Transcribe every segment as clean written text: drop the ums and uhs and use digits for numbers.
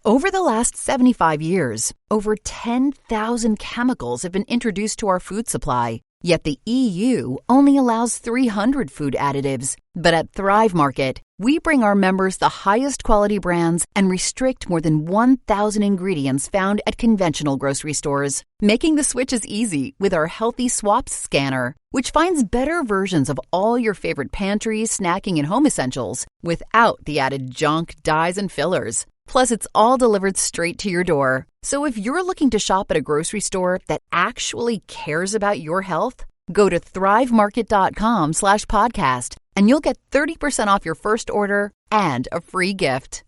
Over the last 75 years, over 10,000 chemicals have been introduced to our food supply. Yet the EU only allows 300 food additives. But at Thrive Market, we bring our members the highest quality brands and restrict more than 1,000 ingredients found at conventional grocery stores, making the switches easy with our Healthy Swaps scanner, which finds better versions of all your favorite pantry, snacking, and home essentials without the added junk, dyes, and fillers. Plus, it's all delivered straight to your door. So if you're looking to shop at a grocery store that actually cares about your health, go to thrivemarket.com/podcast and you'll get 30% off your first order and a free gift.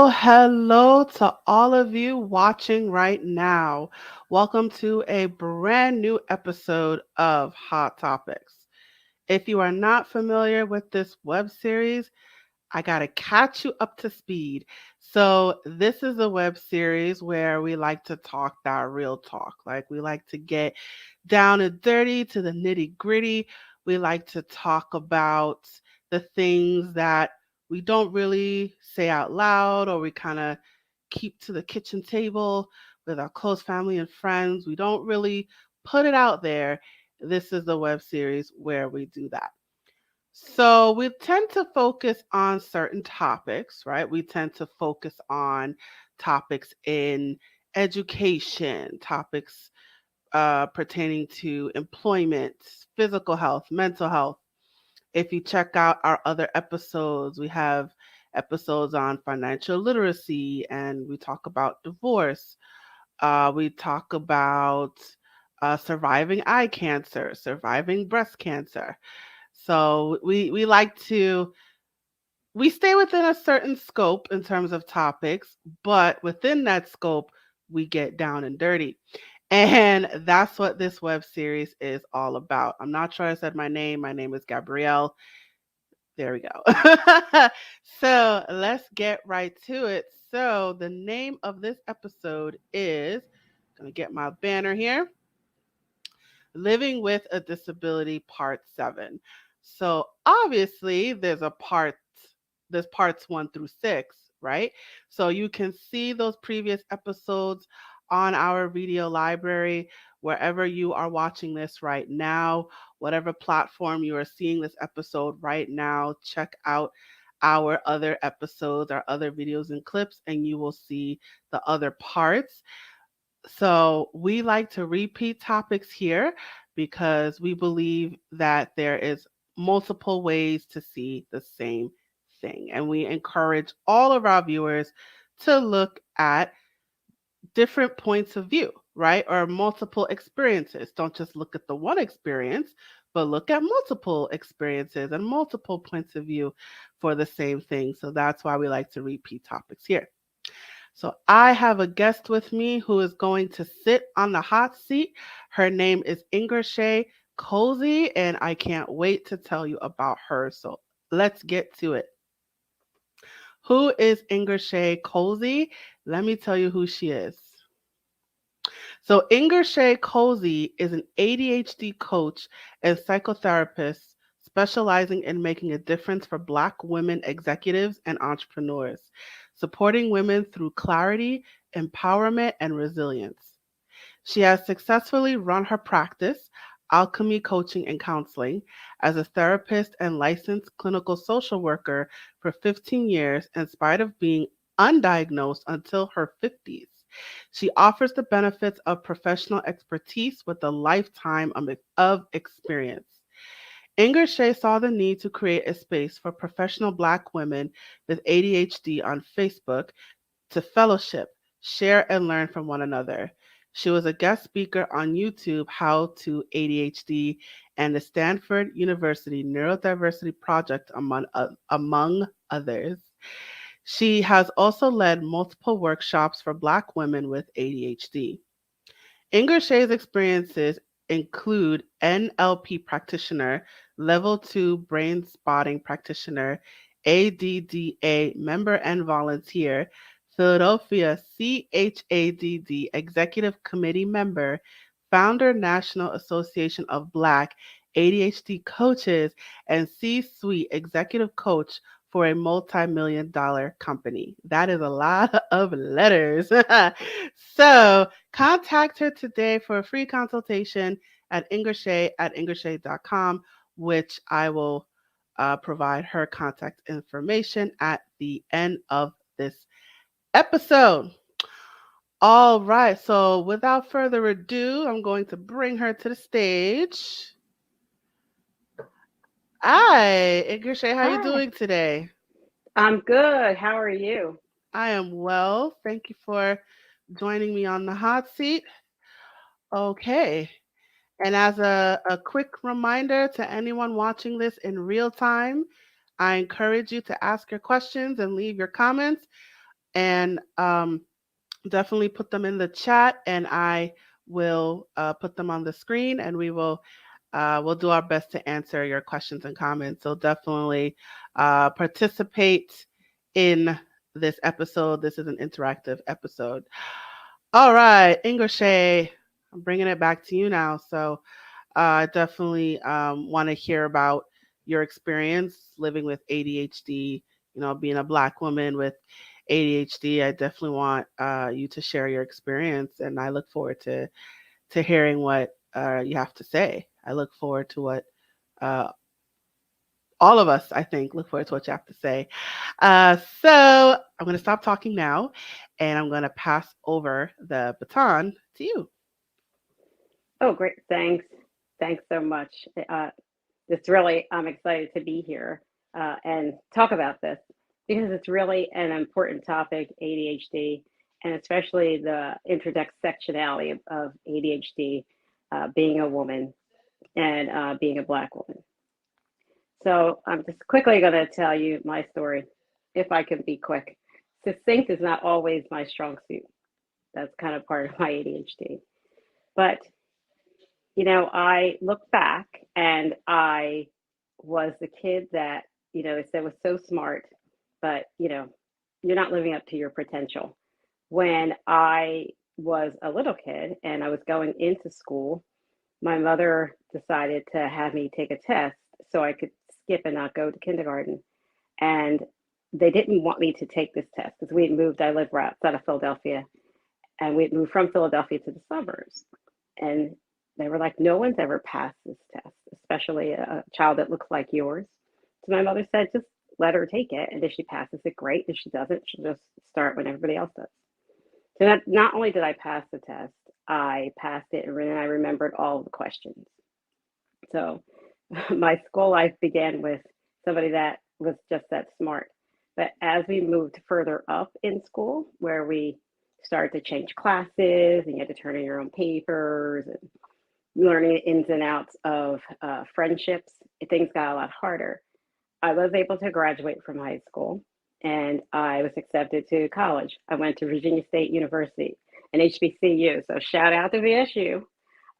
Hello to all of you watching right now. Welcome to a brand new episode of Hot Topics. If you are not familiar with this web series, I got to catch you up to speed. So this is a web series where we like to talk that real talk. Like we like to get down and dirty to the nitty gritty. We like to talk about the things that we don't really say out loud, or we kind of keep to the kitchen table with our close family and friends. We don't really put it out there. This is the web series where we do that. So we tend to focus on certain topics, right? We tend to focus on topics in education, topics pertaining to employment, physical health, mental health. If you check out our other episodes, we have episodes on financial literacy, and we talk about divorce. We talk about surviving eye cancer, surviving breast cancer. So we stay within a certain scope in terms of topics, but within that scope, we get down and dirty. And that's what this web series is all about. I'm not sure I said my name. My name is Gabrielle. There we go. So let's get right to it. So the name of this episode is, going to get my banner here, Living with a Disability Part 7. So obviously there's parts 1 through 6, right? So you can see those previous episodes on our video library, wherever you are watching this right now, whatever platform you are seeing this episode right now, check out our other episodes, our other videos and clips, and you will see the other parts. So we like to repeat topics here because we believe that there is multiple ways to see the same thing. And we encourage all of our viewers to look at different points of view, right? Or multiple experiences. Don't just look at the one experience, but look at multiple experiences and multiple points of view for the same thing. So that's why we like to repeat topics here. So I have a guest with me who is going to sit on the hot seat. Her name is IngerShaye Colzie, and I can't wait to tell you about her. So let's get to it. Who is IngerShaye Colzie? Let me tell you who she is. So IngerShaye Colzie is an ADHD coach and psychotherapist specializing in making a difference for Black women executives and entrepreneurs, supporting women through clarity, empowerment, and resilience. She has successfully run her practice, Alchemy Coaching and Counseling, as a therapist and licensed clinical social worker for 15 years in spite of being undiagnosed until her 50s. She offers the benefits of professional expertise with a lifetime of experience. IngerShaye saw the need to create a space for professional Black women with ADHD on Facebook to fellowship, share, and learn from one another. She was a guest speaker on YouTube, How to ADHD, and the Stanford University Neurodiversity Project, among others. She has also led multiple workshops for Black women with ADHD. IngerShaye's experiences include NLP practitioner, level 2 brain spotting practitioner, ADDA member and volunteer, Philadelphia CHADD executive committee member, founder National Association of Black ADHD coaches, and C-suite executive coach for a multi-million-dollar company. That is a lot of letters. So contact her today for a free consultation at IngerShaye@IngerShaye.com, which I will provide her contact information at the end of this episode. All right, so without further ado, I'm going to bring her to the stage. Hi, IngerShaye, how are you Hi, doing today? I'm good. How are you? I am well. Thank you for joining me on the hot seat. Okay. And as a quick reminder to anyone watching this in real time, I encourage you to ask your questions and leave your comments, and definitely put them in the chat, and I will put them on the screen, and we'll do our best to answer your questions and comments. So definitely participate in this episode. This is an interactive episode. All right, IngerShaye, I'm bringing it back to you now. So I definitely want to hear about your experience living with ADHD, being a Black woman with ADHD. I definitely want you to share your experience, and I look forward to hearing what you have to say. I look forward to what uh, all of us, I think, look forward to what you have to say. So I'm going to stop talking now, and I'm going to pass over the baton to you. Oh, great. Thanks. Thanks so much. It's really, I'm excited to be here and talk about this because it's really an important topic, ADHD, and especially the intersectionality of ADHD, being a woman and being a Black woman. So I'm just quickly going to tell you my story, if I can be quick. Succinct is not always my strong suit. That's kind of part of my ADHD. But I look back and I was the kid that, they said was so smart, but, you're not living up to your potential. When I was a little kid and I was going into school, my mother decided to have me take a test so I could skip and not go to kindergarten. And they didn't want me to take this test because we had moved, I live right outside of Philadelphia, and we had moved from Philadelphia to the suburbs. And they were like, no one's ever passed this test, especially a child that looks like yours. So my mother said, just let her take it. And if she passes it, great. If she doesn't, she'll just start when everybody else does. So not only did I pass the test, I passed it and I remembered all the questions. So my school life began with somebody that was just that smart. But as we moved further up in school, where we started to change classes and you had to turn in your own papers and learning the ins and outs of friendships, things got a lot harder. I was able to graduate from high school and I was accepted to college. I went to Virginia State University, an HBCU. So shout out to VSU.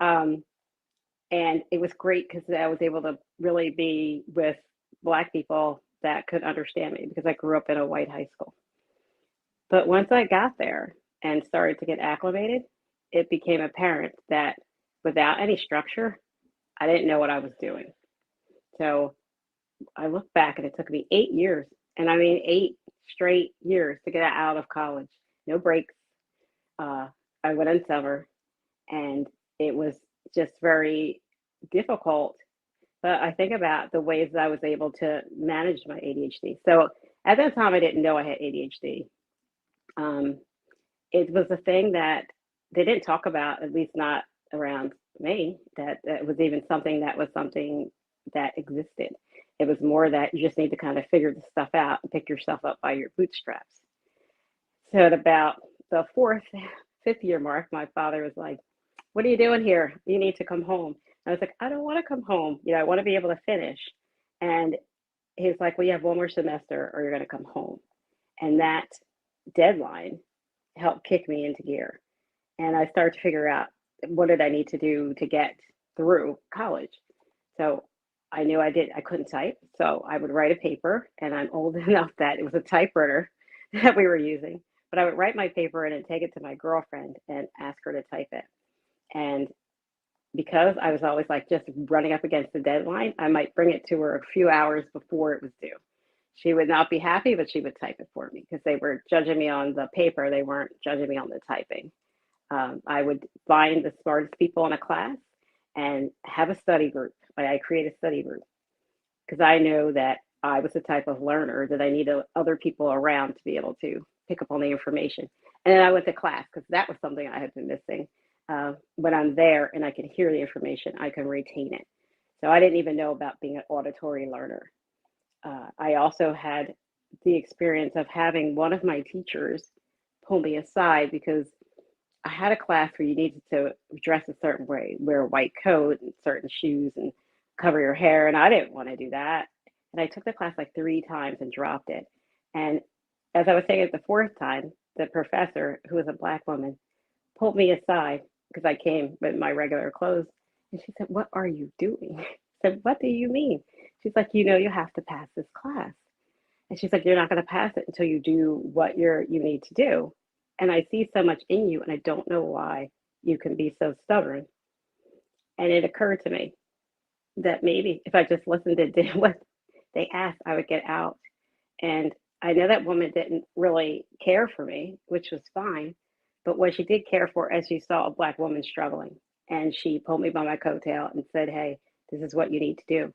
And it was great because I was able to really be with Black people that could understand me because I grew up in a white high school. But once I got there and started to get acclimated, it became apparent that without any structure, I didn't know what I was doing. So I look back and it took me 8 years, and I mean 8 straight years to get out of college. No breaks. I went in summer, and it was just very difficult. But I think about the ways that I was able to manage my ADHD. So at that time, I didn't know I had ADHD. It was a thing that they didn't talk about, at least not around me, that it was even something that existed. It was more that you just need to kind of figure this stuff out and pick yourself up by your bootstraps. So at about the fourth, fifth year mark, my father was like, what are you doing here? You need to come home. I was like, I don't want to come home. I want to be able to finish. And he's like, well, you have one more semester or you're going to come home. And that deadline helped kick me into gear. And I started to figure out what did I need to do to get through college. So I knew I couldn't type. So I would write a paper, and I'm old enough that it was a typewriter that we were using. But I would write my paper and then take it to my girlfriend and ask her to type it. And because I was always like just running up against the deadline, I might bring it to her a few hours before it was due. She would not be happy, but she would type it for me because they were judging me on the paper. They weren't judging me on the typing. I would find the smartest people in a class and have a study group. I create a study group because I know that I was the type of learner that I needed other people around to be able to pick up on the information. And then I went to class because that was something I had been missing. When I'm there and I can hear the information, I can retain it. So I didn't even know about being an auditory learner. I also had the experience of having one of my teachers pull me aside because I had a class where you needed to dress a certain way, wear a white coat and certain shoes and cover your hair. And I didn't want to do that. And I took the class like 3 times and dropped it. And as I was saying it the fourth time, the professor, who was a Black woman, pulled me aside because I came with my regular clothes. And she said, what are you doing? I said, what do you mean? She's like, you have to pass this class. And she's like, you're not going to pass it until you do what you need to do. And I see so much in you, and I don't know why you can be so stubborn. And it occurred to me that maybe if I just listened and did what they asked, I would get out. And I know that woman didn't really care for me, which was fine. But what she did care for is she saw a Black woman struggling. And she pulled me by my coattail and said, hey, this is what you need to do.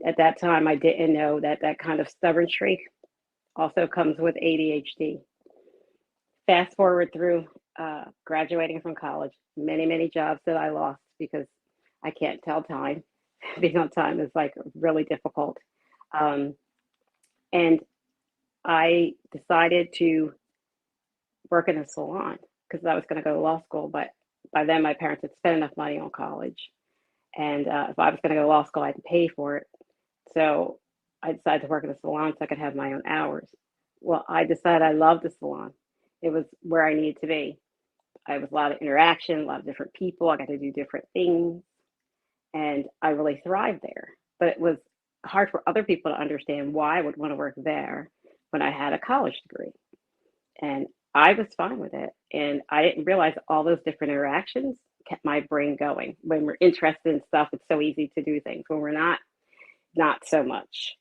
At that time, I didn't know that that kind of stubborn streak also comes with ADHD. Fast forward through graduating from college, many, many jobs that I lost because I can't tell time. Being on time is like really difficult. And I decided to work in a salon because I was going to go to law school. But by then, my parents had spent enough money on college. And if I was going to go to law school, I had to pay for it. So I decided to work in a salon so I could have my own hours. Well, I decided I loved the salon. It was where I needed to be. I was a lot of interaction, a lot of different people. I got to do different things. And I really thrived there. But it was hard for other people to understand why I would want to work there when I had a college degree. And I was fine with it. And I didn't realize all those different interactions kept my brain going. When we're interested in stuff, it's so easy to do things. When we're not so much.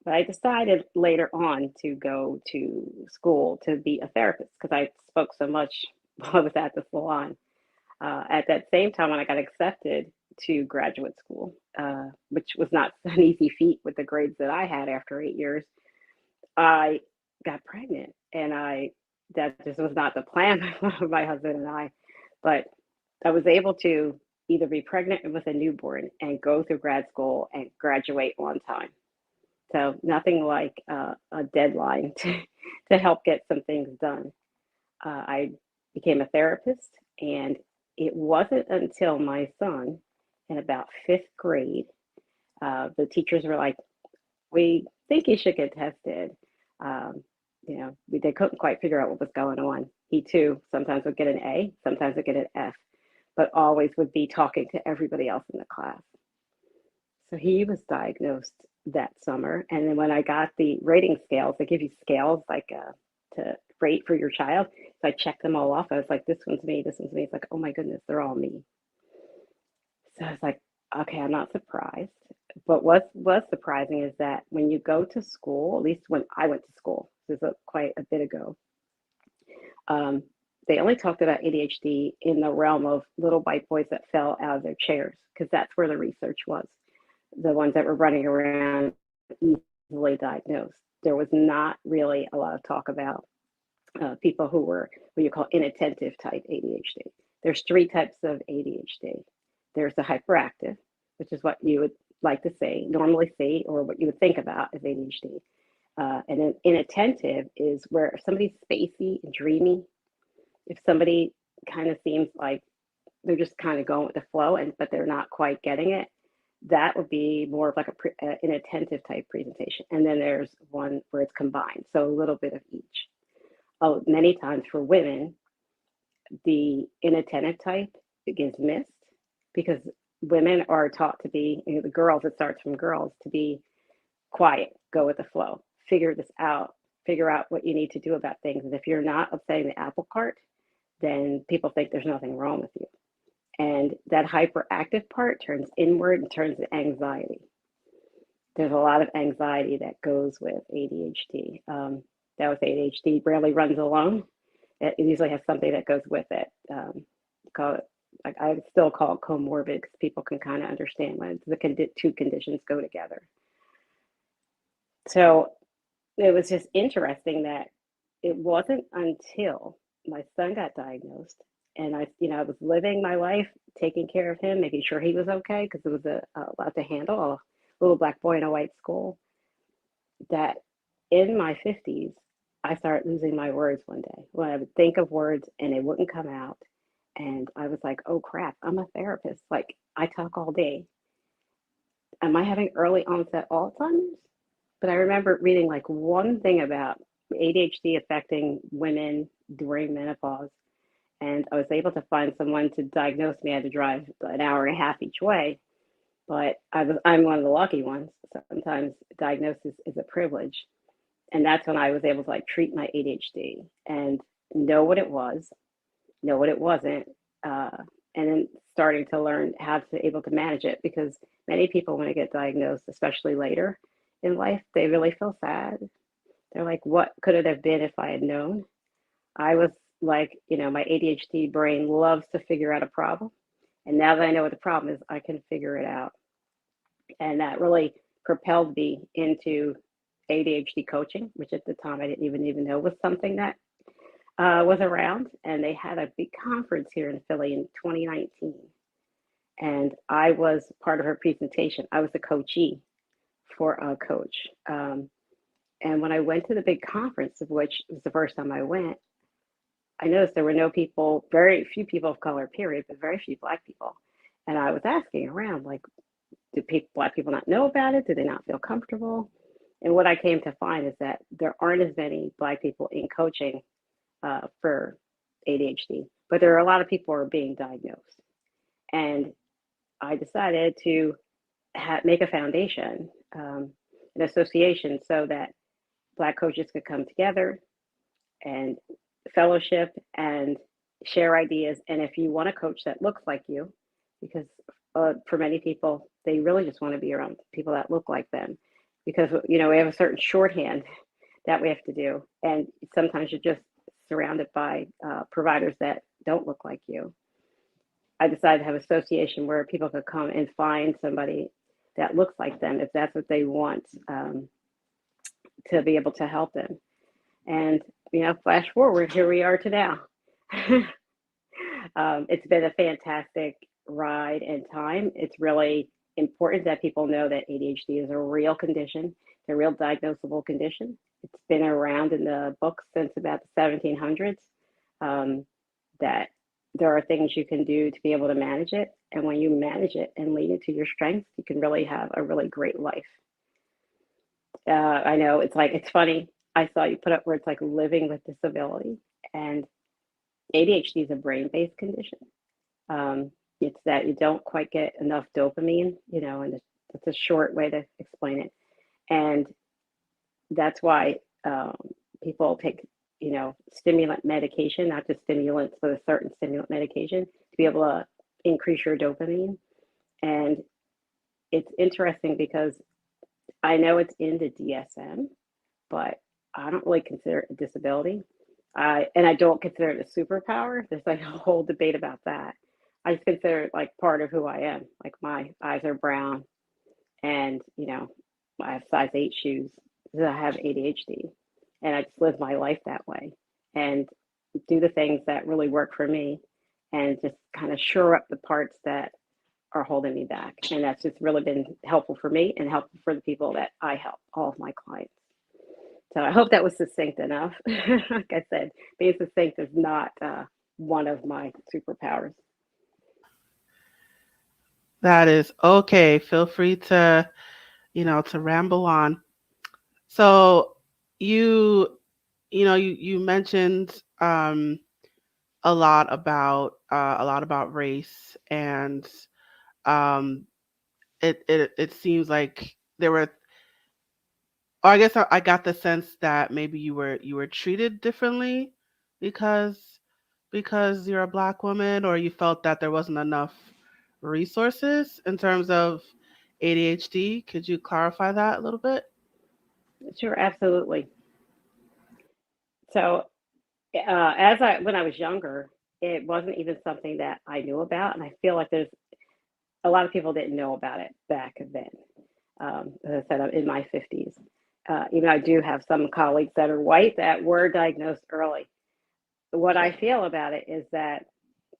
But I decided later on to go to school to be a therapist because I spoke so much while I was at the salon. At that same time, when I got accepted to graduate school, which was not an easy feat with the grades that I had after 8 years, I got pregnant. And that just was not the plan of my husband and I. But I was able to either be pregnant with a newborn and go through grad school and graduate on time. So nothing like a deadline to help get some things done. I became a therapist, and it wasn't until my son in about 5th grade, the teachers were like, we think you should get tested. They couldn't quite figure out what was going on. He too sometimes would get an A, sometimes would get an F, but always would be talking to everybody else in the class. So he was diagnosed that summer. And then when I got the rating scales, they give you scales like to rate for your child. So I checked them all off. I was like, this one's me, this one's me. It's like, oh my goodness, they're all me. So I was like, okay, I'm not surprised. But what was surprising is that when you go to school, at least when I went to school, this is quite a bit ago, they only talked about ADHD in the realm of little white boys that fell out of their chairs, because that's where the research was. The ones that were running around easily diagnosed. There was not really a lot of talk about people who were what you call inattentive type ADHD. There's 3 types of ADHD. There's the hyperactive, which is what you would like to say, normally see, or what you would think about as ADHD. And then inattentive is where if somebody's spacey and dreamy, if somebody kind of seems like they're just kind of going with the flow, but they're not quite getting it. That would be more of like an attentive type presentation. And then there's one where it's combined, so a little bit of each. Oh, many times for women, the inattentive type gets missed because women are taught to be, the girls, it starts from girls, to be quiet, go with the flow, figure this out, figure out what you need to do about things. And if you're not upsetting the apple cart, then people think there's nothing wrong with you. And that hyperactive part turns inward and turns to anxiety. There's a lot of anxiety that goes with ADHD. That with ADHD rarely runs alone. It usually has something that goes with it. I still call it comorbid because people can kind of understand when the two conditions go together. So it was just interesting that it wasn't until my son got diagnosed and I was living my life, taking care of him, making sure he was okay, because it was a lot to handle, a little black boy in a white school, that in my 50s, I started losing my words one day. When I would think of words and they wouldn't come out. And I was like, oh crap, I'm a therapist. Like, I talk all day. Am I having early onset Alzheimer's? But I remember reading like one thing about ADHD affecting women during menopause. And I was able to find someone to diagnose me. I had to drive an hour and a half each way. But I'm one of the lucky ones. Sometimes diagnosis is a privilege. And that's when I was able to like treat my ADHD and know what it was, know what it wasn't, and then starting to learn how to be able to manage it, because many people, when they get diagnosed, especially later in life, they really feel sad. They're like, what could it have been if I had known? I was like, my ADHD brain loves to figure out a problem. And now that I know what the problem is, I can figure it out. And that really propelled me into ADHD coaching, which at the time I didn't even know was something that was around. And they had a big conference here in Philly in 2019. And I was part of her presentation. I was the coachee for a coach. And when I went to the big conference, of which was the first time I went, I noticed there were no people, very few people of color, period, but very few Black people. And I was asking around, like, do Black people not know about it? Do they not feel comfortable? And what I came to find is that there aren't as many Black people in coaching for ADHD, but there are a lot of people who are being diagnosed. And I decided to make a foundation, an association, so that Black coaches could come together and fellowship and share ideas. And if you want a coach that looks like you, because for many people, they really just want to be around people that look like them, because we have a certain shorthand that we have to do, and sometimes you're just surrounded by providers that don't look like you. I decided to have an association where people could come and find somebody that looks like them if that's what they want, to be able to help them. And flash forward, here we are to now. It's been a fantastic ride and time. It's really important that people know that ADHD is a real condition, a real diagnosable condition. It's been around in the books since about the 1700s, that there are things you can do to be able to manage it. And when you manage it and lean into your strengths, you can really have a really great life. I know it's funny. I saw you put up where it's like living with disability, and ADHD is a brain-based condition. It's that you don't quite get enough dopamine, and it's a short way to explain it. And that's why people take, stimulant medication, not just stimulants, but a certain stimulant medication to be able to increase your dopamine. And it's interesting because I know it's in the DSM, but I don't really consider it a disability. And I don't consider it a superpower. There's like a whole debate about that. I just consider it like part of who I am. Like my eyes are brown, and I have size 8 shoes because I have ADHD, and I just live my life that way and do the things that really work for me, and just kind of shore up the parts that are holding me back. And that's just really been helpful for me and helpful for the people that I help, all of my clients. So I hope that was succinct enough. Like I said, being succinct is not one of my superpowers. That is okay. Feel free to, to ramble on. So you, you mentioned a lot about race, and um, it seems like there were, or I guess I got the sense that maybe you were treated differently because you're a black woman, or you felt that there wasn't enough resources in terms of ADHD. Could you clarify that a little bit? Sure, absolutely. So, when I was younger, it wasn't even something that I knew about, and I feel like there's a lot of people didn't know about it back then. As I said, I'm in my 50s. Even I do have some colleagues that are white that were diagnosed early. What I feel about it is that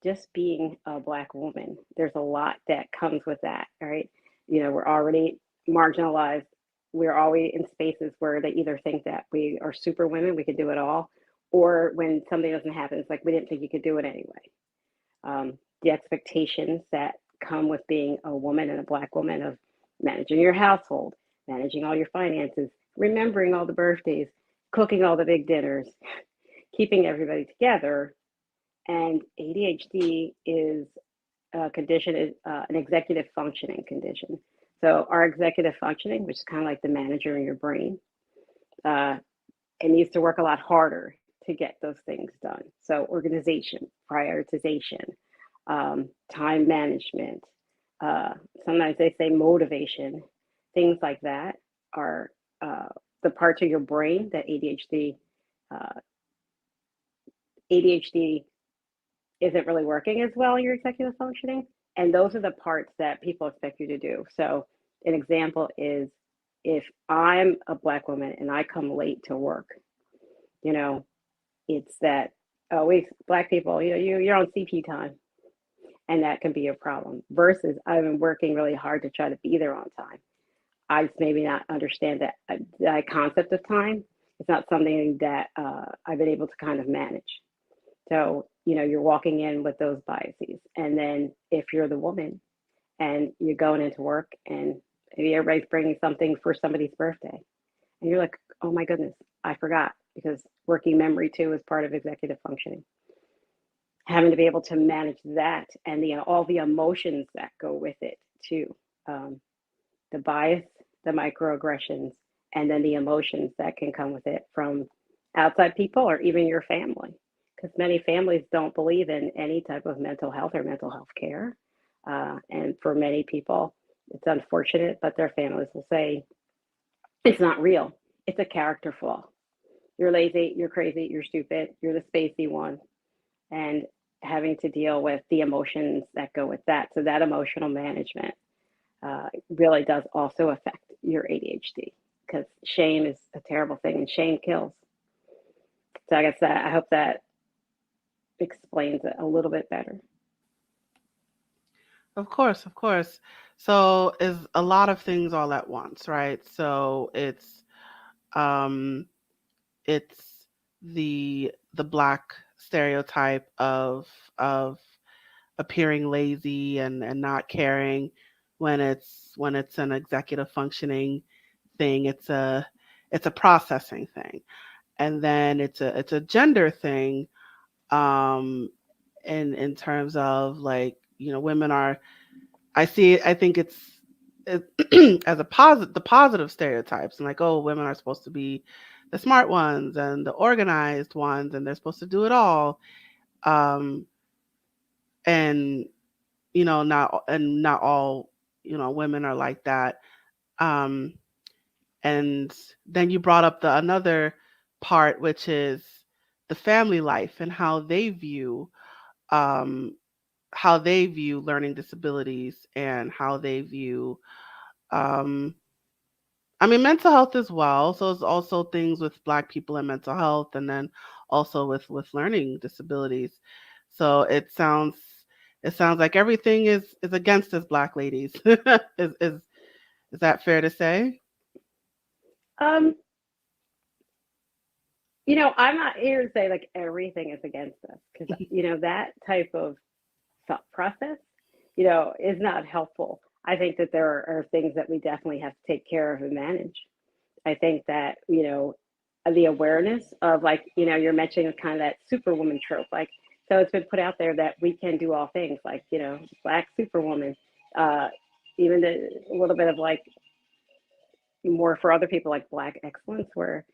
just being a black woman, there's a lot that comes with that, right? We're already marginalized. We're always in spaces where they either think that we are super women, we could do it all, or when something doesn't happen, it's like we didn't think you could do it anyway. The expectations that come with being a woman and a black woman of managing your household, managing all your finances, remembering all the birthdays, cooking all the big dinners, keeping everybody together. And ADHD is a condition, is an executive functioning condition. So our executive functioning, which is kind of like the manager in your brain, uh, it needs to work a lot harder to get those things done. So organization, prioritization, time management, uh, sometimes they say motivation, things like that are uh, the parts of your brain that uh, ADHD isn't really working as well in your executive functioning. And those are the parts that people expect you to do. So, an example is if I'm a black woman and I come late to work, you know, it's that, oh, we black people, you're on CP time, and that can be a problem. Versus I've been working really hard to try to be there on time. I just maybe not understand that concept of time. It's not something that I've been able to kind of manage. So, you're walking in with those biases. And then if you're the woman and you're going into work and maybe everybody's bringing something for somebody's birthday, and you're like, oh my goodness, I forgot, because working memory too is part of executive functioning. Having to be able to manage that and all the emotions that go with it too. Um, the bias, the microaggressions, and then the emotions that can come with it from outside people or even your family. Because many families don't believe in any type of mental health or mental health care. And for many people, it's unfortunate, but their families will say, it's not real. It's a character flaw. You're lazy, you're crazy, you're stupid, you're the spacey one. And having to deal with the emotions that go with that. So, that emotional management really does also affect your ADHD, because shame is a terrible thing and shame kills. So I guess that I hope that explains it a little bit better. Of course, of course. So is a lot of things all at once, right? So um it's the black stereotype of appearing lazy and not caring when it's an executive functioning thing. It's a processing thing. And then it's a gender thing, um in terms of, like, women are, I think it as a positive, the positive stereotypes, and like, oh, women are supposed to be the smart ones and the organized ones, and they're supposed to do it all. Um, and not all, women are like that. Um, and then you brought up the another part, which is the family life and um, how they view learning disabilities, and how they view, um, I mean, mental health as well. So it's also things with Black people and mental health, and then also with learning disabilities. So it sounds like everything is against us Black ladies. Is that fair to say? Um, I'm not here to say like everything is against us, because that type of thought process is not helpful. I think that there are things that we definitely have to take care of and manage. I think that, the awareness of, like, you're mentioning kind of that superwoman trope. Like, so it's been put out there that we can do all things, like, black superwoman, uh, even a little bit of like more for other people, like black excellence, where,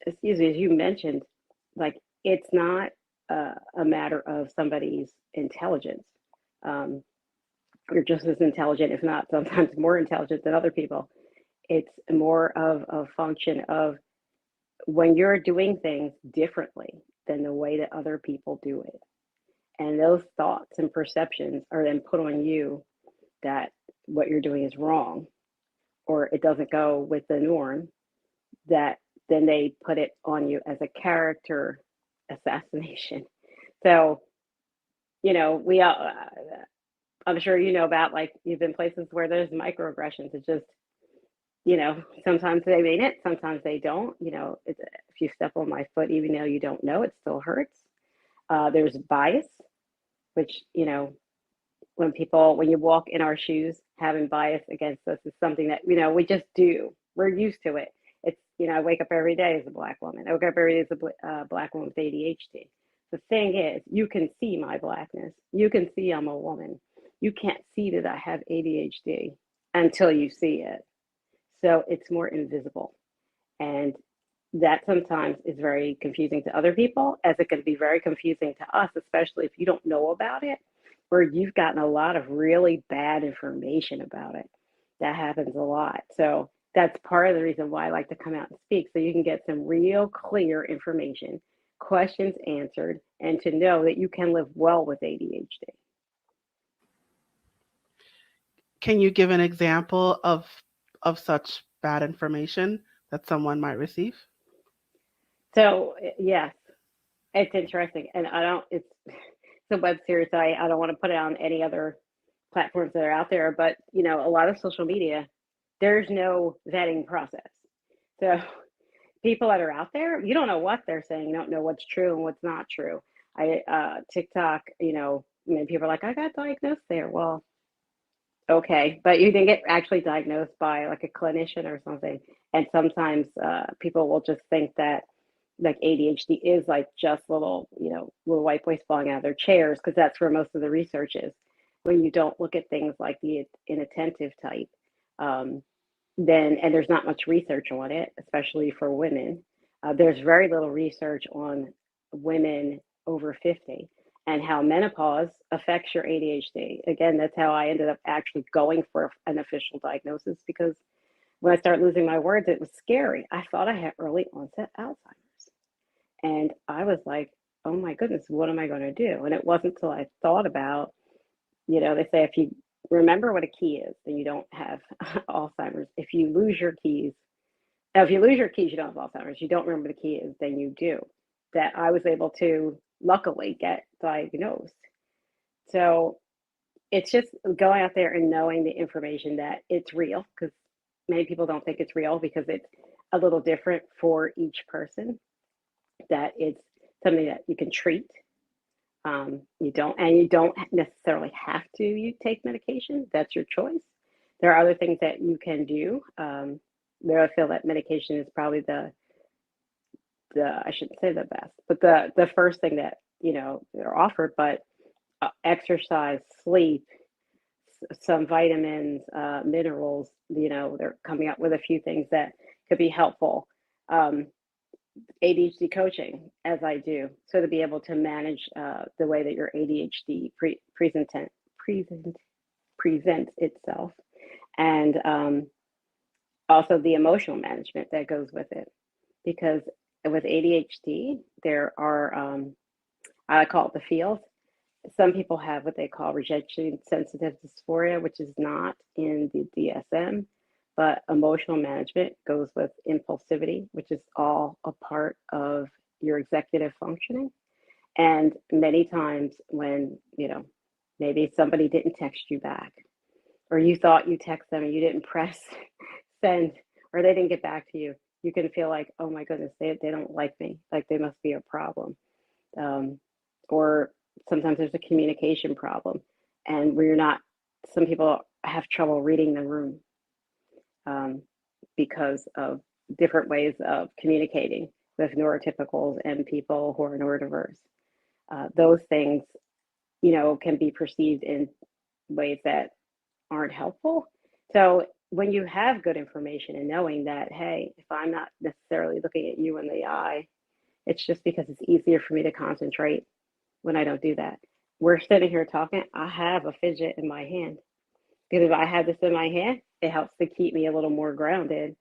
excuse me, as you mentioned, like, it's not a matter of somebody's intelligence. Um, you're just as intelligent, if not sometimes more intelligent than other people. It's more of a function of when you're doing things differently than the way that other people do it. And those thoughts and perceptions are then put on you that what you're doing is wrong or it doesn't go with the norm, that then they put it on you as a character assassination. So, we I'm sure about, like, you've been places where there's microaggressions. It's just, sometimes they mean it, sometimes they don't. If you step on my foot, even though you don't know, it still hurts. There's bias, which, when you walk in our shoes, having bias against us is something that, we just do. We're used to it. It's, I wake up every day as a black woman. I wake up every day as a black woman with ADHD. The thing is, you can see my blackness. You can see I'm a woman. You can't see that I have ADHD until you see it. So it's more invisible. And that sometimes is very confusing to other people, as it can be very confusing to us, especially if you don't know about it, or you've gotten a lot of really bad information about it. That happens a lot. So that's part of the reason why I like to come out and speak, so you can get some real clear information, questions answered, and to know that you can live well with ADHD. Can you give an example of such bad information that someone might receive? So yes, it's interesting, and it's a web series. I don't want to put it on any other platforms that are out there, but a lot of social media, there's no vetting process. So people that are out there, you don't know what they're saying, you don't know what's true and what's not true. TikTok, people are like, I got diagnosed there. Well, okay, but you didn't get actually diagnosed by like a clinician or something. And sometimes people will just think that like ADHD is like just little white boys falling out of their chairs, because that's where most of the research is. When you don't look at things like the inattentive type, um, then, and there's not much research on it, especially for women. There's very little research on women over 50 and how menopause affects your ADHD. Again, that's how I ended up actually going for an official diagnosis, because when I started losing my words, it was scary. I thought I had early onset Alzheimer's. And I was like, oh my goodness, what am I going to do? And it wasn't until I thought about, they say if you remember what a key is, then you don't have Alzheimer's. If you lose your keys, now if you lose your keys, you don't have Alzheimer's. You don't remember the key is, then you do. That I was able to luckily get diagnosed. So it's just going out there and knowing the information that it's real, because many people don't think it's real because it's a little different for each person, that it's something that you can treat. You don't necessarily have to you take medication. That's your choice. There are other things that you can do. Where I feel that medication is probably the I shouldn't say the best, but the first thing that they're offered. But exercise, sleep, some vitamins, minerals. They're coming up with a few things that could be helpful. ADHD coaching, as I do, so to be able to manage the way that your ADHD presents itself, and also the emotional management that goes with it. Because with ADHD, there are I call it the fields. Some people have what they call rejection sensitive dysphoria, which is not in the DSM, but emotional management goes with impulsivity, which is all a part of your executive functioning. And many times when, maybe somebody didn't text you back, or you thought you text them and you didn't press send, or they didn't get back to you, you can feel like, oh my goodness, they don't like me, like they must be a problem. Or sometimes there's a communication problem. and we're not, some people have trouble reading the room because of different ways of communicating with neurotypicals and people who are neurodiverse. Those things, can be perceived in ways that aren't helpful. So when you have good information and knowing that, hey, if I'm not necessarily looking at you in the eye, it's just because it's easier for me to concentrate when I don't do that. We're sitting here talking, I have a fidget in my hand. Because if I have this in my hand, it helps to keep me a little more grounded.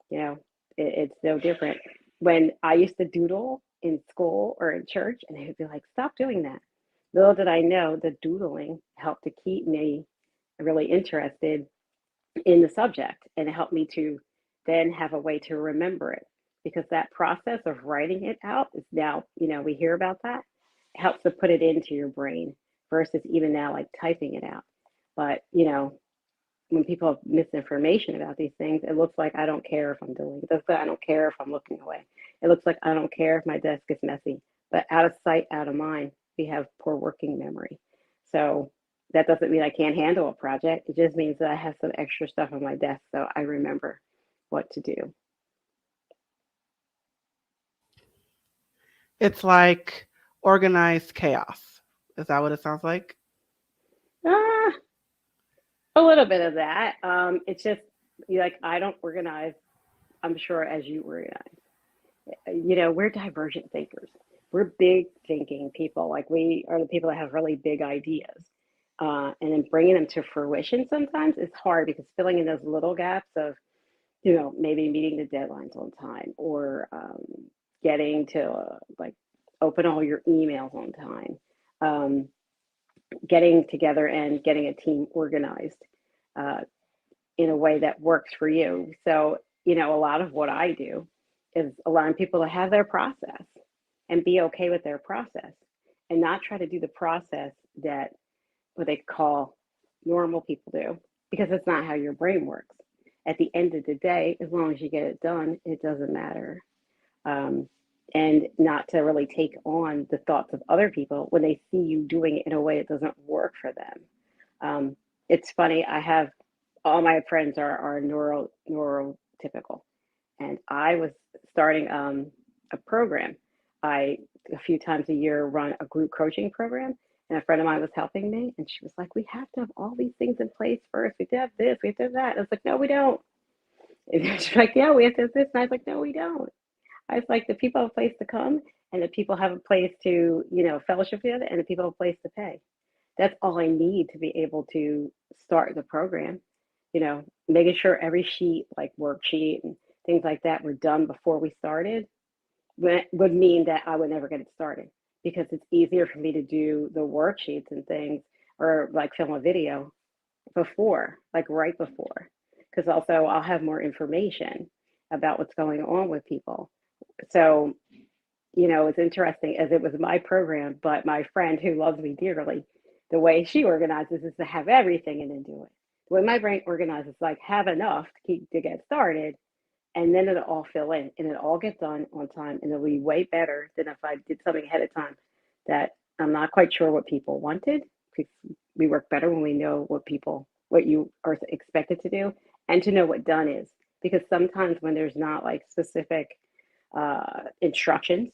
It's no different. When I used to doodle in school or in church, and they would be like, stop doing that. Little did I know that doodling helped to keep me really interested in the subject, and it helped me to then have a way to remember it, because that process of writing it out is now, we hear about that. It helps to put it into your brain versus even now like typing it out. But, when people have misinformation about these things, it looks like I don't care if I'm doing it. I don't care if I'm looking away. It looks like I don't care if my desk is messy. But out of sight, out of mind, we have poor working memory. So that doesn't mean I can't handle a project. It just means that I have some extra stuff on my desk so I remember what to do. It's like organized chaos. Is that what it sounds like? A little bit of that. It's just like I don't organize, I'm sure, as you organize. We're divergent thinkers. We're big thinking people. Like we are the people that have really big ideas. And then bringing them to fruition sometimes is hard, because filling in those little gaps of, maybe meeting the deadlines on time, or getting to like open all your emails on time, getting together and getting a team organized uh, in a way that works for you. So, a lot of what I do is allowing people to have their process and be okay with their process, and not try to do the process that what they call normal people do, because it's not how your brain works. At the end of the day, as long as you get it done, it doesn't matter. Um, and not to really take on the thoughts of other people when they see you doing it in a way that doesn't work for them. It's funny, I have all my friends are neurotypical, and I was starting a program. I a few times a year run a group coaching program, and a friend of mine was helping me, and she was like, "We have to have all these things in place first. We have to have this, we have to have that." And I was like, "No, we don't." And she's like, "Yeah, we have to have this," and I was like, "No, we don't." I was like, "The people have a place to come, and the people have a place to, fellowship with, and the people have a place to pay. That's all I need to be able to start the program. Making sure every sheet, like worksheet and things like that, were done before we started would mean that I would never get it started, because it's easier for me to do the worksheets and things, or like film a video before, like right before, because also I'll have more information about what's going on with people. So, it's interesting, as it was my program, but my friend who loves me dearly, the way she organizes is to have everything and then do it. The way my brain organizes, like have enough to get started, and then it'll all fill in and it'll all get done on time, and it'll be way better than if I did something ahead of time that I'm not quite sure what people wanted. Because we work better when we know what you are expected to do, and to know what done is. Because sometimes when there's not like specific instructions,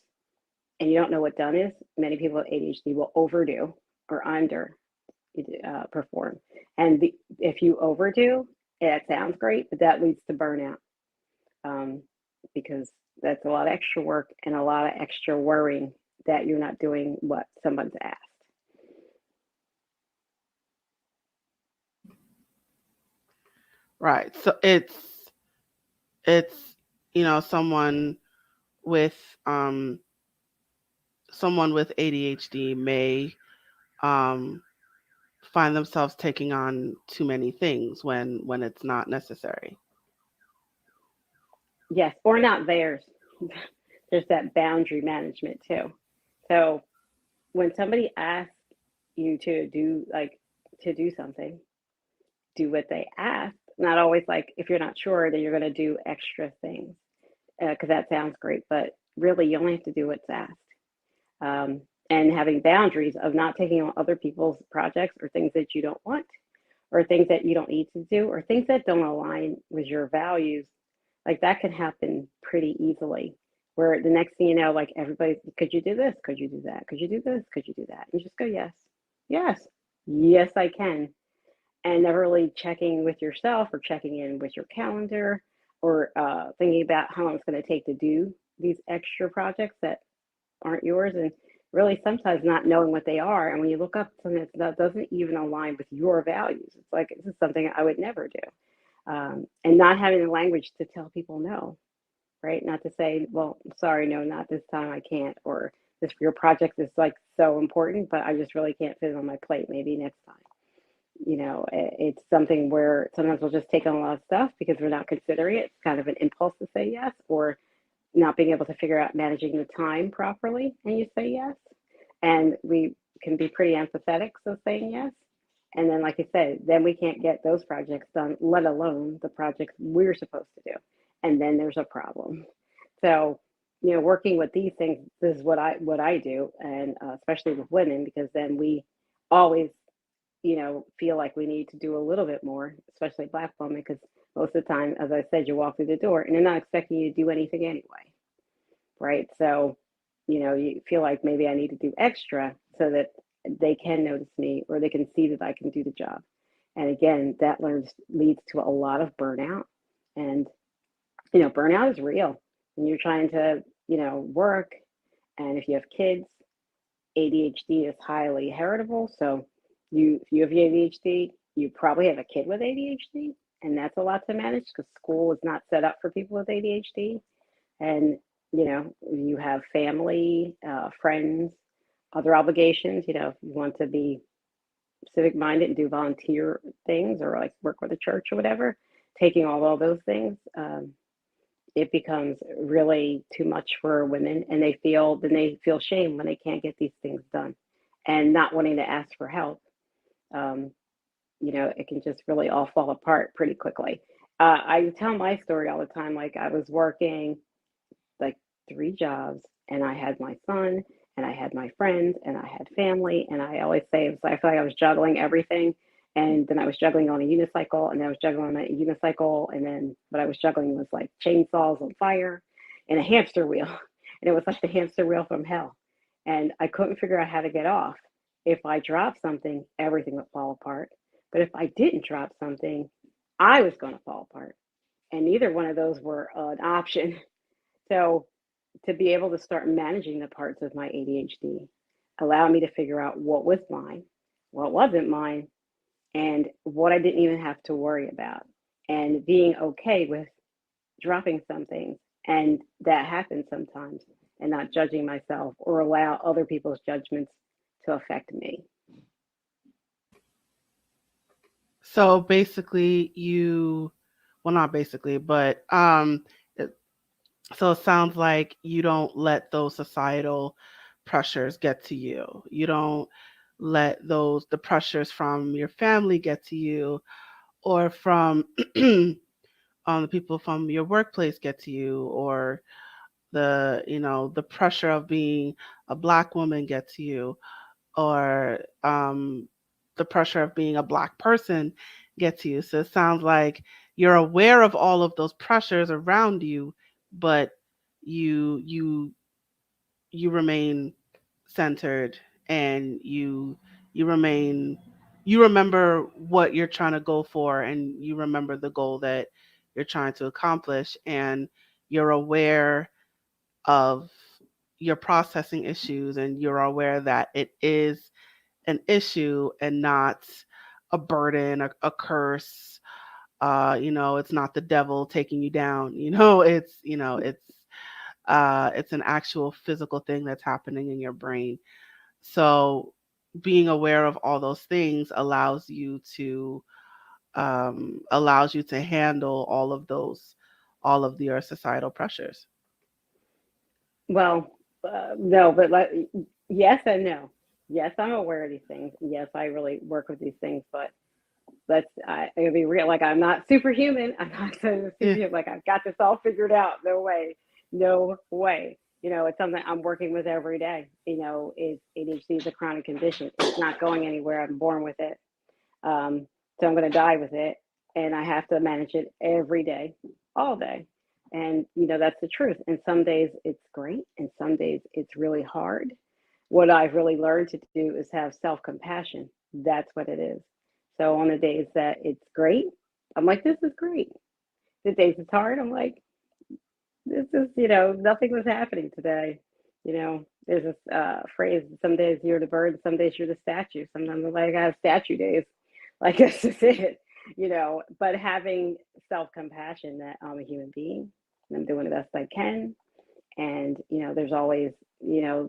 and you don't know what done is, many people with ADHD will overdo or under perform. And if you overdo, it sounds great, but that leads to burnout, um, because that's a lot of extra work and a lot of extra worrying that you're not doing what someone's asked. Right. So it's someone with um someone with ADHD may um find themselves taking on too many things when it's not necessary. Yes, or not theirs. There's that boundary management too. So when somebody asks you to do something, do what they ask. Not always like, if you're not sure, then you're going to do extra things, because that sounds great, but really you only have to do what's asked. and having boundaries of not taking on other people's projects or things that you don't want or things that you don't need to do or things that don't align with your values, like that can happen pretty easily. Where the next thing you know, like everybody, could you do this? Could you do that? Could you do this? Could you do that? And you just go, yes, yes, yes, I can. And never really checking with yourself or checking in with your calendar or thinking about how long it's going to take to do these extra projects that aren't yours, and really sometimes not knowing what they are. And when you look up something that doesn't even align with your values, it's like, this is something I would never do. And not having the language to tell people no, right? Not to say, well, sorry, no, not this time, I can't, or this your project is like so important, but I just really can't fit it on my plate. Maybe next time. It's something where sometimes we'll just take on a lot of stuff because we're not considering it. It's kind of an impulse to say yes, or not being able to figure out managing the time properly, and you say yes. And we can be pretty empathetic, so saying yes. And then, like I said, then we can't get those projects done, let alone the projects we're supposed to do. And then there's a problem. So, working with these things, this is what I do, and especially with women, because then we always, feel like we need to do a little bit more, especially Black women, because most of the time, as I said, you walk through the door and they're not expecting you to do anything anyway, right? So, you feel like maybe I need to do extra so that they can notice me or they can see that I can do the job. And again, that leads to a lot of burnout. And, burnout is real when you're trying to, work. And if you have kids, ADHD is highly heritable. So if you have ADHD, you probably have a kid with ADHD, and that's a lot to manage because school is not set up for people with ADHD. And you have family, friends, other obligations. If you want to be civic minded and do volunteer things or like work with a church or whatever, taking all those things, it becomes really too much for women, and they feel shame when they can't get these things done, and not wanting to ask for help. Um, it can just really all fall apart pretty quickly. I tell my story all the time. Like, I was working like 3 jobs, and I had my son, and I had my friends, and I had family. And I always say, I feel like I was juggling everything. And then I was juggling on a unicycle, and then I was juggling on a unicycle. And then what I was juggling was like chainsaws on fire and a hamster wheel. And it was like the hamster wheel from hell. And I couldn't figure out how to get off. If I dropped something, everything would fall apart. But if I didn't drop something, I was going to fall apart. And neither one of those were an option. So to be able to start managing the parts of my ADHD allowed me to figure out what was mine, what wasn't mine, and what I didn't even have to worry about, and being okay with dropping something. And that happens sometimes, and not judging myself or allow other people's judgments to affect me. So basically, well, not basically, but so it sounds like you don't let those societal pressures get to you. You don't let the pressures from your family get to you, or from the people from your workplace get to you, or the pressure of being a Black woman get to you, or the pressure of being a Black person get to you. So it sounds like you're aware of all of those pressures around you, but you you you remain centered, and you remember what you're trying to go for, and you remember the goal that you're trying to accomplish, and you're aware of your processing issues, and you're aware that it is an issue and not a burden, a curse. It's not the devil taking you down. It's an actual physical thing that's happening in your brain. So being aware of all those things allows you to handle all of your societal pressures. Well, no, but yes and no. Yes, I'm aware of these things. Yes, I really work with these things, but I'll be real. Like, I'm not superhuman. I'm not saying Yeah. superhuman. Like, I've got this all figured out. No way. No way. it's something I'm working with every day. Is ADHD is a chronic condition. It's not going anywhere. I'm born with it. So I'm going to die with it. And I have to manage it every day, all day. And, that's the truth. And some days it's great. And some days it's really hard. What I've really learned to do is have self-compassion. That's what it is. So on the days that it's great, I'm like, this is great. The days it's hard, I'm like, this is, nothing was happening today. There's this phrase, some days you're the bird, some days you're the statue. Sometimes I'm like, I have statue days. Like, this is it, but having self-compassion that I'm a human being and I'm doing the best I can. And, there's always,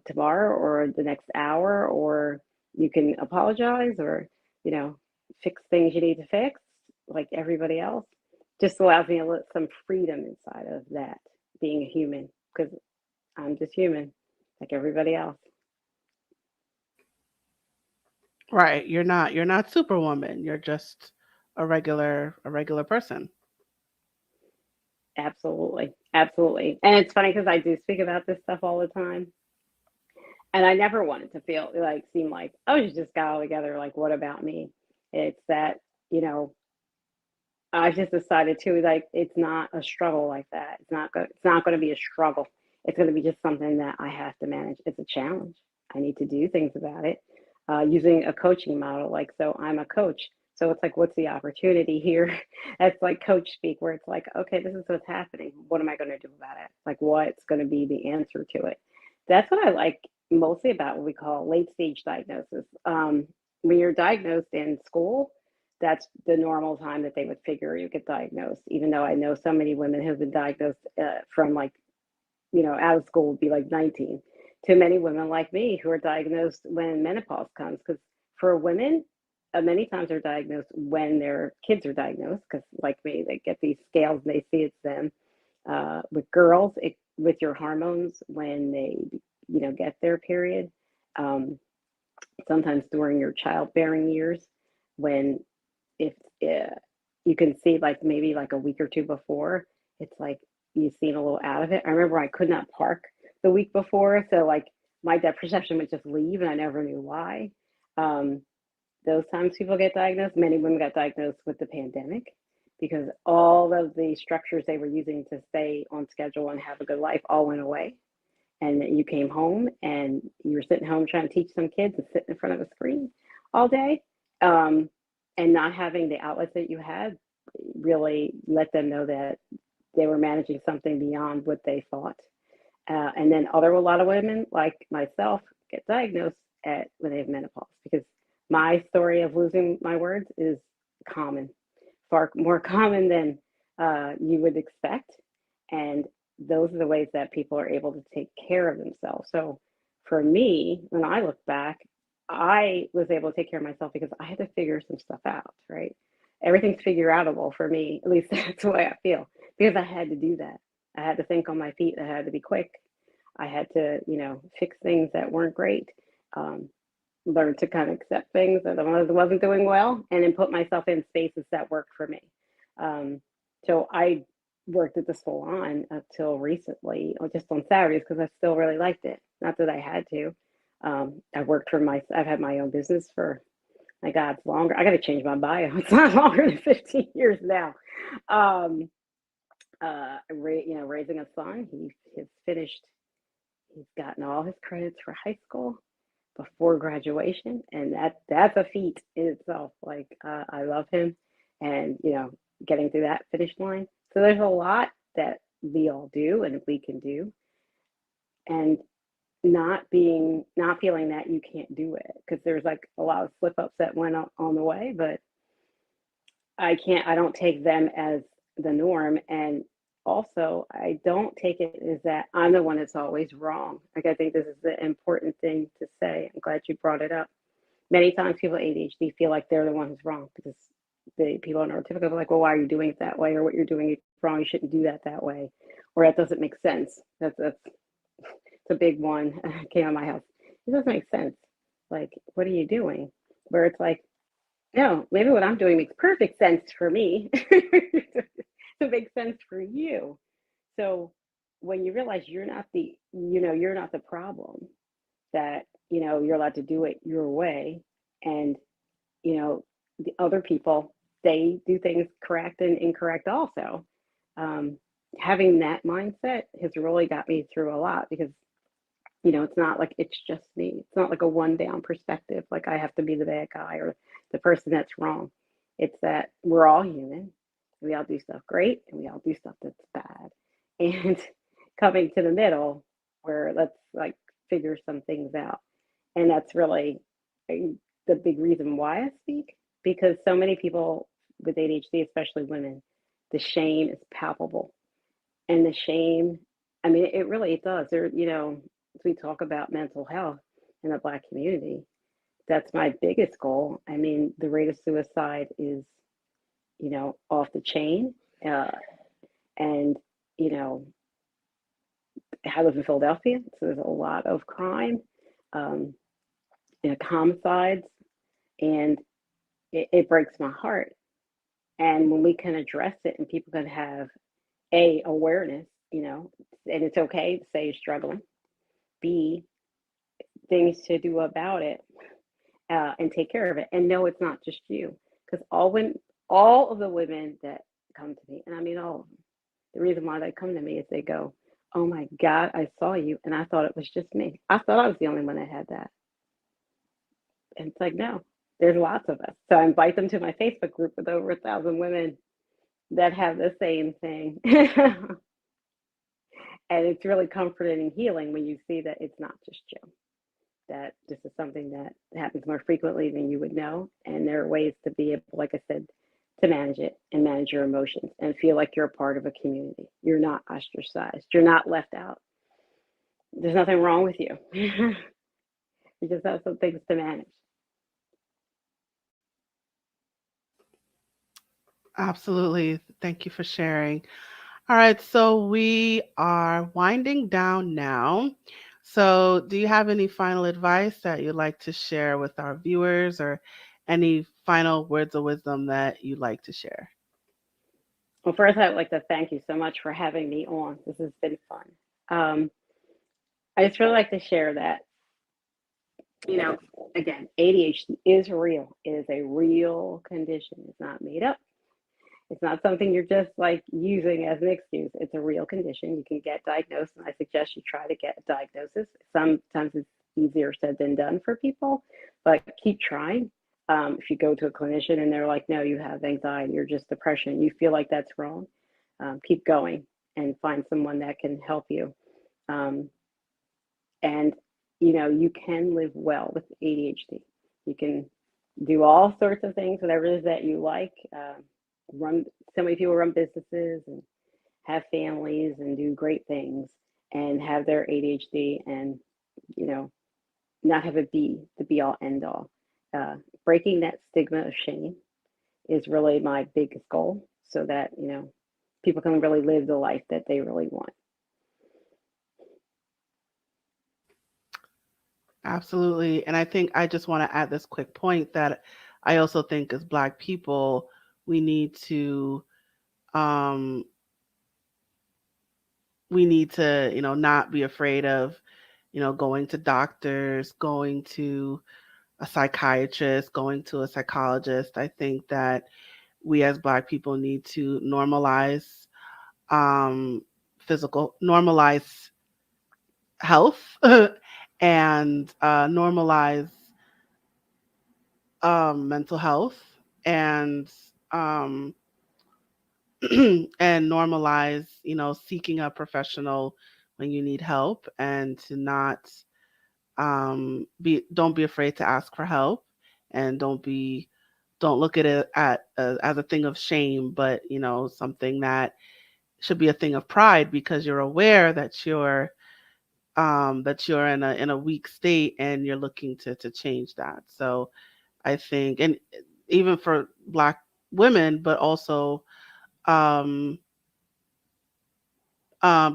tomorrow or the next hour, or you can apologize or, fix things you need to fix like everybody else. Just allows me some freedom inside of that, being a human, because I'm just human like everybody else. Right. You're not Superwoman. You're just a regular person. Absolutely. Absolutely. And it's funny because I do speak about this stuff all the time. And I never wanted to seem like, oh, you just got all together. Like, what about me? It's that, I've just decided too, like, it's not a struggle like that. It's not going to be a struggle. It's going to be just something that I have to manage. It's a challenge. I need to do things about it using a coaching model. Like, so I'm a coach. So it's like, what's the opportunity here? That's like coach speak, where it's like, okay, this is what's happening. What am I going to do about it? Like, what's going to be the answer to it? That's what I like mostly about what we call late stage diagnosis. When you're diagnosed in school, that's the normal time that they would figure you get diagnosed. Even though I know so many women who've been diagnosed from like, out of school would be like 19. To many women like me who are diagnosed when menopause comes, because for women, many times they're diagnosed when their kids are diagnosed, because like me, they get these scales and they see it's them. With girls, with your hormones when they, get their period. Um, Sometimes during your childbearing years, when if you can see like maybe like a week or two before, it's like you seem a little out of it. I remember I could not park the week before, so like my depth perception would just leave, and I never knew why. Um, those times people get diagnosed. Many women got diagnosed with the pandemic because all of the structures they were using to stay on schedule and have a good life all went away. And you came home and you were sitting home trying to teach some kids and sitting in front of a screen all day. Um, and not having the outlets that you had really let them know that they were managing something beyond what they thought. And then a lot of women like myself get diagnosed when they have menopause, because my story of losing my words is common, far more common than you would expect. And those are the ways that people are able to take care of themselves. So for me, when I look back, I was able to take care of myself because I had to figure some stuff out, right? Everything's figure outable for me, at least that's the way I feel, because I had to do that. I had to think on my feet. I had to be quick. I had to, fix things that weren't great. Um, Learn to kind of accept things that I wasn't doing well, and then put myself in spaces that worked for me. Um, so I worked at the salon until recently, or just on Saturdays, because I still really liked it. Not that I had to. I've had my own business for, my God, it's longer. I got to change my bio. It's not longer than 15 years now. Um, Raising a son, he's finished. He's gotten all his credits for high school before graduation, and that's a feat in itself. Like, I love him, and getting through that finish line. So there's a lot that we all do and we can do, and not feeling that you can't do it, because there's like a lot of slip ups that went on the way, but I don't take them as the norm. And also, I don't take it as that I'm the one that's always wrong. Like, I think this is the important thing to say. I'm glad you brought it up. Many times people with ADHD feel like they're the one who's wrong, because the people are neurotypical are like, well, why are you doing it that way? Or what you're doing is wrong. You shouldn't do that way. Or that doesn't make sense. That's a big one. Came on my house. It doesn't make sense. Like, what are you doing? Where it's like, no, maybe what I'm doing makes perfect sense for me. It makes sense for you. So when you realize you're not the problem, that, you're allowed to do it your way, and, you know, the other people, they do things correct and incorrect also. Um, Having that mindset has really got me through a lot, because, it's not like it's just me. It's not like a one down perspective, like I have to be the bad guy or the person that's wrong. It's that we're all human. We all do stuff great and we all do stuff that's bad. And coming to the middle where let's like figure some things out. And that's really the big reason why I speak, because so many people with ADHD, especially women, the shame is palpable. And the shame, I mean, it really does. As we talk about mental health in the Black community, that's my biggest goal. I mean, the rate of suicide is, off the chain. Uh, and, you know, I live in Philadelphia, so there's a lot of crime, um, homicides, and it breaks my heart. And when we can address it and people can have awareness, and it's okay to say you're struggling, B, things to do about it, and take care of it. And no, it's not just you, because all of the women that come to me, and I mean all of them, the reason why they come to me is they go, "Oh my God, I saw you, and I thought it was just me. I thought I was the only one that had that." And it's like, no, there's lots of us. So I invite them to my Facebook group with over 1,000 women that have the same thing. And it's really comforting and healing when you see that it's not just you, that this is something that happens more frequently than you would know. And there are ways to be able, like I said, to manage it and manage your emotions and feel like you're a part of a community. You're not ostracized. You're not left out. There's nothing wrong with you. You just have some things to manage. Absolutely. Thank you for sharing. All right, so we are winding down now. So, do you have any final advice that you'd like to share with our viewers, or any final words of wisdom that you'd like to share? Well, first, I'd like to thank you so much for having me on. This has been fun. Um, I just really like to share that, you know, again, ADHD is real. It is a real condition. It's not made up. It's not something you're just like using as an excuse. It's a real condition. You can get diagnosed, and I suggest you try to get a diagnosis. Sometimes it's easier said than done for people, but keep trying. If you go to a clinician and they're like, no, you have anxiety or just depression, you feel like that's wrong, keep going and find someone that can help you. Um, and, you can live well with ADHD. You can do all sorts of things, whatever it is that you like. Run So many people run businesses and have families and do great things and have their ADHD, and you know not have it be the be all end all. Breaking that stigma of shame is really my biggest goal, so that people can really live the life that they really want. Absolutely. And I think I just want to add this quick point that I also think as Black people, we need to um, not be afraid of, going to doctors, going to a psychiatrist, going to a psychologist. I think that we as Black people need to normalize um, normalize health and normalize mental health, and um, and normalize, seeking a professional when you need help, and to not don't be afraid to ask for help, and don't look at it as a thing of shame, but something that should be a thing of pride, because you're aware that you're in a weak state and you're looking to change that. So I think, and even for Black women, but also um,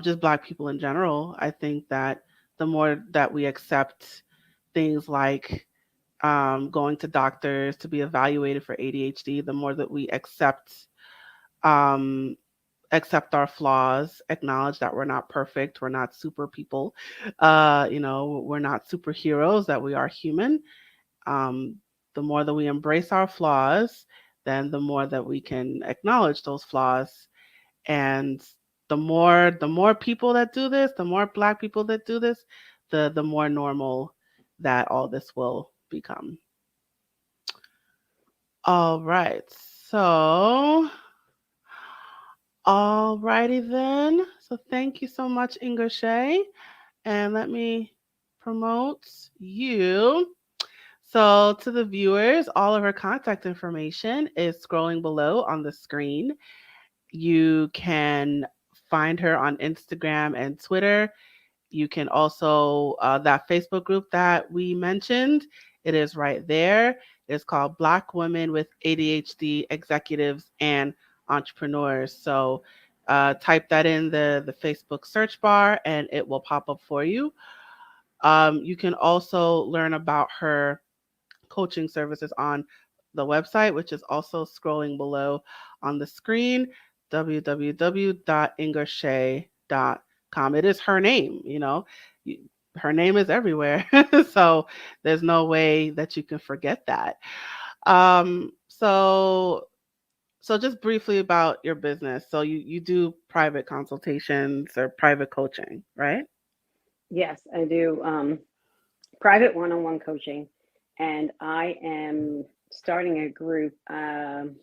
just Black people in general, I think that the more that we accept things like going to doctors to be evaluated for ADHD, the more that we accept um, accept our flaws, acknowledge that we're not perfect, we're not super people, we're not superheroes, that we are human. Um, the more that we embrace our flaws, then the more that we can acknowledge those flaws. And the more people that do this, the more Black people that do this, the more normal that all this will become. All right. So, alrighty then. So thank you so much, IngerShaye. And let me promote you. So, to the viewers, all of her contact information is scrolling below on the screen. You can find her on Instagram and Twitter. You can also, that Facebook group that we mentioned, it is right there. It's called Black Women with ADHD Executives and Entrepreneurs. So, type that in the Facebook search bar and it will pop up for you. You can also learn about her coaching services on the website, which is also scrolling below on the screen, www.ingershaye.com. It is her name, her name is everywhere. So there's no way that you can forget that. So just briefly about your business. So you do private consultations or private coaching, right? Yes, I do private one-on-one coaching, and I am starting a group. I'm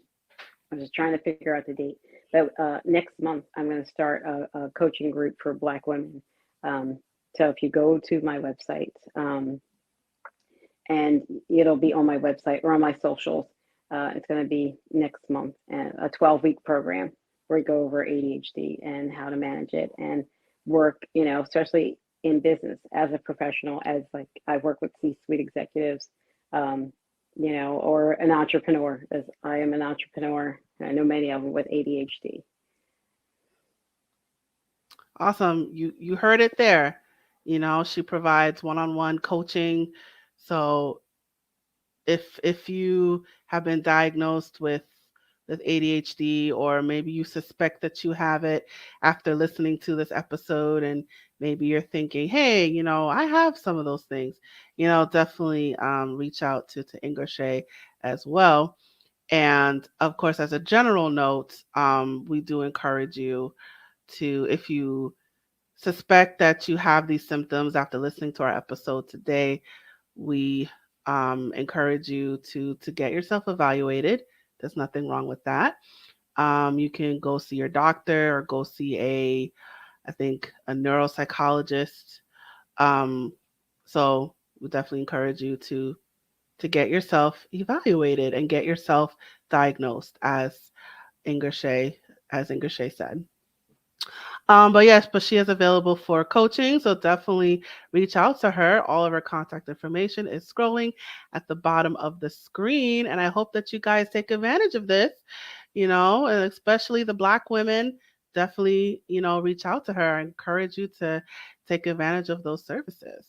just trying to figure out the date, but next month I'm going to start a coaching group for Black women. So if you go to my website, and it'll be on my website or on my socials, it's going to be next month, a 12-week program where we go over ADHD and how to manage it and work, especially in business as a professional, as like I work with C-suite executives, or an entrepreneur, as I am an entrepreneur. And I know many of them with ADHD. Awesome. You heard it there. She provides one-on-one coaching. So if you have been diagnosed with ADHD, or maybe you suspect that you have it after listening to this episode, and maybe you're thinking, hey, I have some of those things, definitely reach out to IngerShaye as well. And of course, as a general note, we do encourage you to, if you suspect that you have these symptoms after listening to our episode today, we encourage you to get yourself evaluated. There's nothing wrong with that. You can go see your doctor or go see I think, a neuropsychologist. So we definitely encourage you to get yourself evaluated and get yourself diagnosed, as IngerShaye said. But yes, but she is available for coaching, so definitely reach out to her. All of her contact information is scrolling at the bottom of the screen, and I hope that you guys take advantage of this, and especially the Black women. Definitely, reach out to her. I encourage you to take advantage of those services.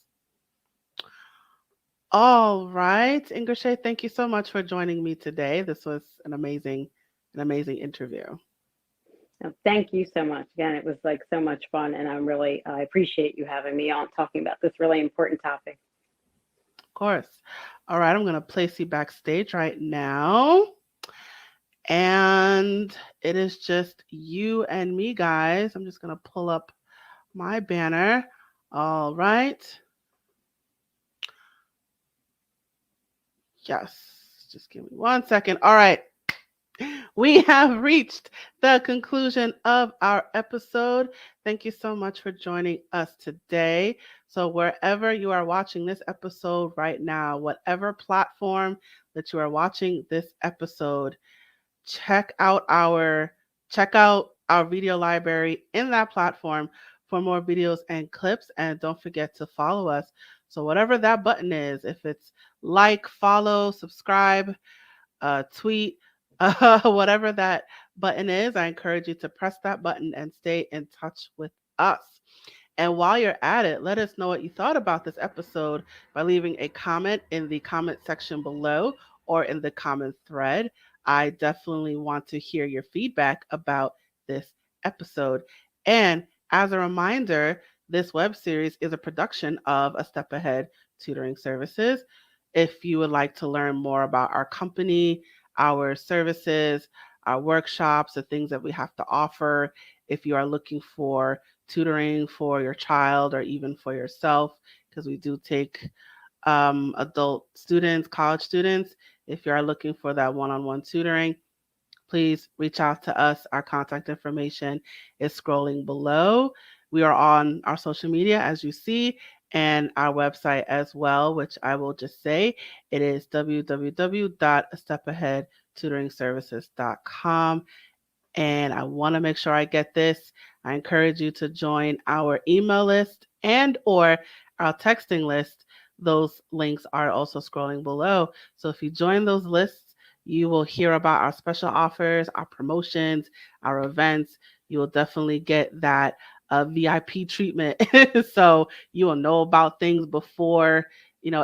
All right, IngerShaye, thank you so much for joining me today. This was an amazing interview. Thank you so much. Again, it was like so much fun, and I appreciate you having me on talking about this really important topic. Of course. All right, I'm going to place you backstage right now. And it is just you and me, guys. I'm just going to pull up my banner. All right. Yes. Just give me 1 second. All right. We have reached the conclusion of our episode. Thank you so much for joining us today. So wherever you are watching this episode right now, whatever platform that you are watching this episode, check out our video library in that platform for more videos and clips. And don't forget to follow us. So whatever that button is, if it's like, follow, subscribe, tweet, whatever that button is, I encourage you to press that button and stay in touch with us. And while you're at it, let us know what you thought about this episode by leaving a comment in the comment section below or in the comment thread. I definitely want to hear your feedback about this episode. And as a reminder, this web series is a production of A Step Ahead Tutoring Services. If you would like to learn more about our company, our services, our workshops, the things that we have to offer, if you are looking for tutoring for your child or even for yourself, because we do take adult students, college students, if you are looking for that one-on-one tutoring, please reach out to us. Our contact information is scrolling below. We are on our social media, as you see, and our website as well, which I will just say it is www.stepaheadtutoringservices.com. And I want to make sure I get this. I encourage you to join our email list and or our texting list. Those links are also scrolling below. So if you join those lists, you will hear about our special offers, our promotions, our events. You will definitely get that VIP treatment. So you will know about things before,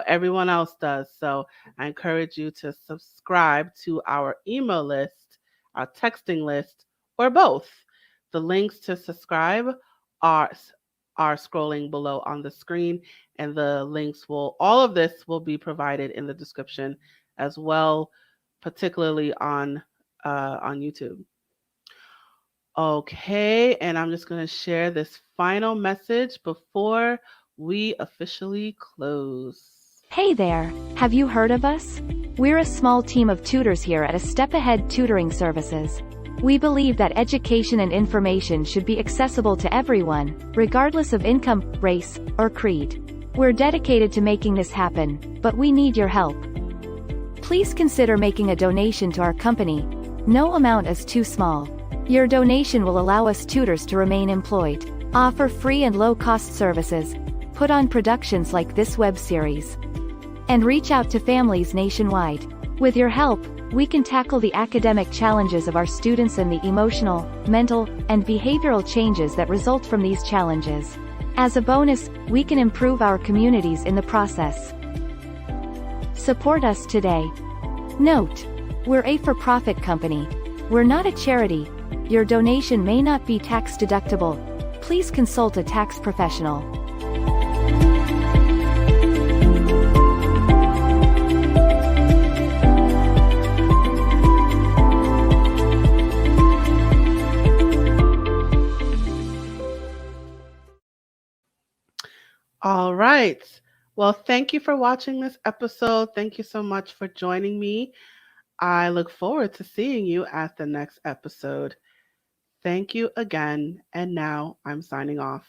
everyone else does. So I encourage you to subscribe to our email list, our texting list, or both. The links to subscribe are scrolling below on the screen, and all of this will be provided in the description as well, particularly on YouTube. Okay, and I'm just going to share this final message before we officially close. Hey there, have you heard of us? We're a small team of tutors here at A Step Ahead Tutoring Services. We believe that education and information should be accessible to everyone, regardless of income, race, or creed. We're dedicated to making this happen, but we need your help. Please consider making a donation to our company. No amount is too small. Your donation will allow us tutors to remain employed, offer free and low-cost services, put on productions like this web series, and reach out to families nationwide. With your help, we can tackle the academic challenges of our students and the emotional, mental, and behavioral changes that result from these challenges. As a bonus, we can improve our communities in the process. Support us today. Note: we're a for-profit company. We're not a charity. Your donation may not be tax deductible. Please consult a tax professional. All right. Well, thank you for watching this episode. Thank you so much for joining me. I look forward to seeing you at the next episode. Thank you again. And now I'm signing off.